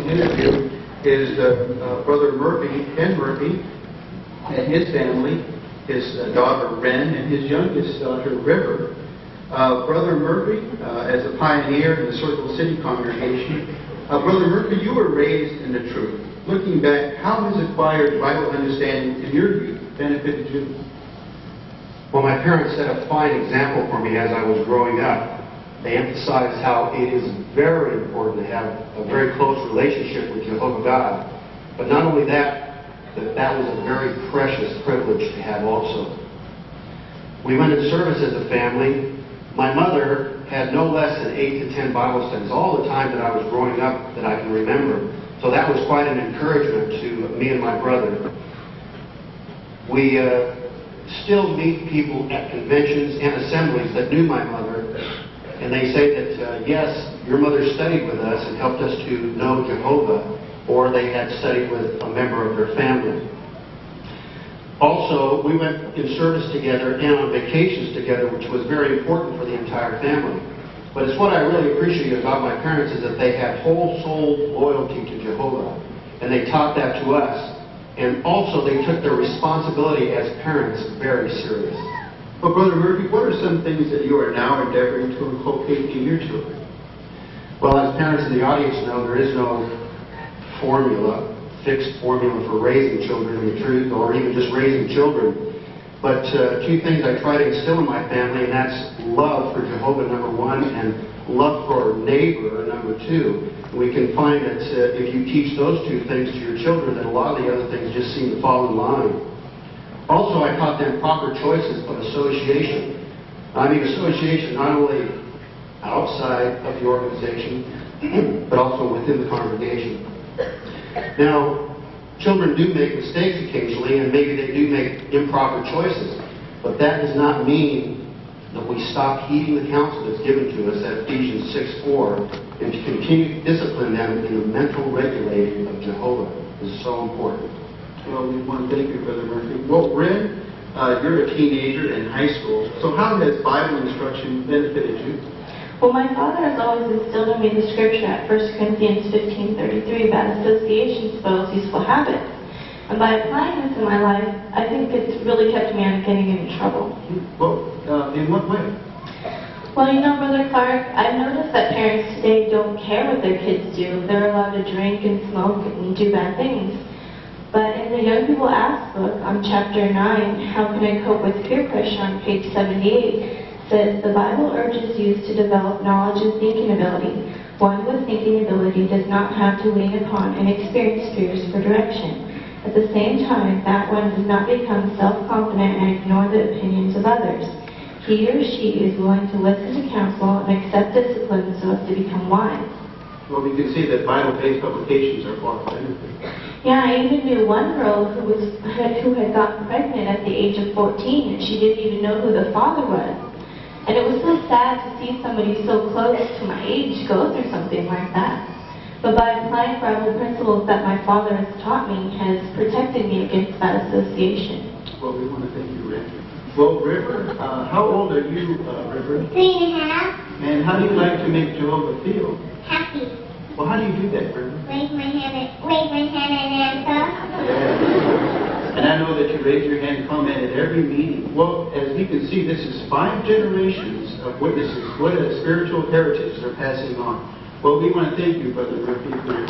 to interview is Brother Murphy, Ken Murphy, and his family, his daughter Wrenn, and his youngest daughter River. Brother Murphy, as a pioneer in the Circle City congregation, Brother Murphy, you were raised in the truth. Looking back, how has acquired Bible understanding in your youth benefited you? Well, my parents set a fine example for me as I was growing up. They emphasized how it is very important to have a very close relationship with Jehovah God. But not only that, that was a very precious privilege to have also. We went in service as a family. My mother had no less than 8 to 10 Bible studies all the time that I was growing up that I can remember. So that was quite an encouragement to me and my brother. We still meet people at conventions and assemblies that knew my mother, and they say that, yes, your mother studied with us and helped us to know Jehovah, or they had studied with a member of their family. Also, we went in service together and on vacations together, which was very important for the entire family. But it's what I really appreciate about my parents is that they had whole-soul loyalty to Jehovah, and they taught that to us. And also, they took their responsibility as parents very serious. Well, Brother Murphy, what are some things that you are now endeavoring to inculcate in your children? Well, as parents in the audience know, there is no fixed formula for raising children in the truth, or even just raising children. But two things I try to instill in my family, and that's love for Jehovah, number one, and love for neighbor, number two. We can find that if you teach those two things to your children, that a lot of the other things just seem to fall in line. Also, I taught them proper choices of association. I mean association not only outside of the organization, but also within the congregation. Now, children do make mistakes occasionally, and maybe they do make improper choices. But that does not mean that we stop heeding the counsel that's given to us at Ephesians 6:4, and to continue to discipline them in the mental regulating of Jehovah. This is so important. Well, we want to thank you, Brother Murphy. Well, Wrenn, you're a teenager in high school, so how has Bible instruction benefited you? Well, my father has always instilled in me the scripture at 1 Corinthians 15:33 about association spoils useful habits. And by applying this in my life, I think it's really kept me out of getting into trouble. Well, in what way? Well, you know, Brother Clark, I've noticed that parents today don't care what their kids do. They're allowed to drink and smoke and do bad things. But in the Young People Ask book on chapter 9, How Can I Cope with Peer Pressure on page 78, says the Bible urges youth to develop knowledge and thinking ability. One with thinking ability does not have to lean upon and experience fears for direction. At the same time, that one does not become self-confident and ignore the opinions of others. He or she is willing to listen to counsel and accept discipline so as to become wise. Well, we can see that Bible-based publications are far beneficial. Yeah, I even knew one girl who had gotten pregnant at the age of 14, and she didn't even know who the father was. And it was so sad to see somebody so close to my age go through something like that. But by applying Bible principles that my father has taught me has protected me against that association. Well, we want to thank you, Rick. Well, River, how old are you, River? 3.5. And how do you like to make Jehovah feel? Happy. Well, how do you do that, River? Raise my hand and answer. Yeah. And I know that you raise your hand and comment at every meeting. Well, as we can see, this is 5 generations of witnesses. What a spiritual heritage they're passing on. Well, we want to thank you, Brother Murphy, for your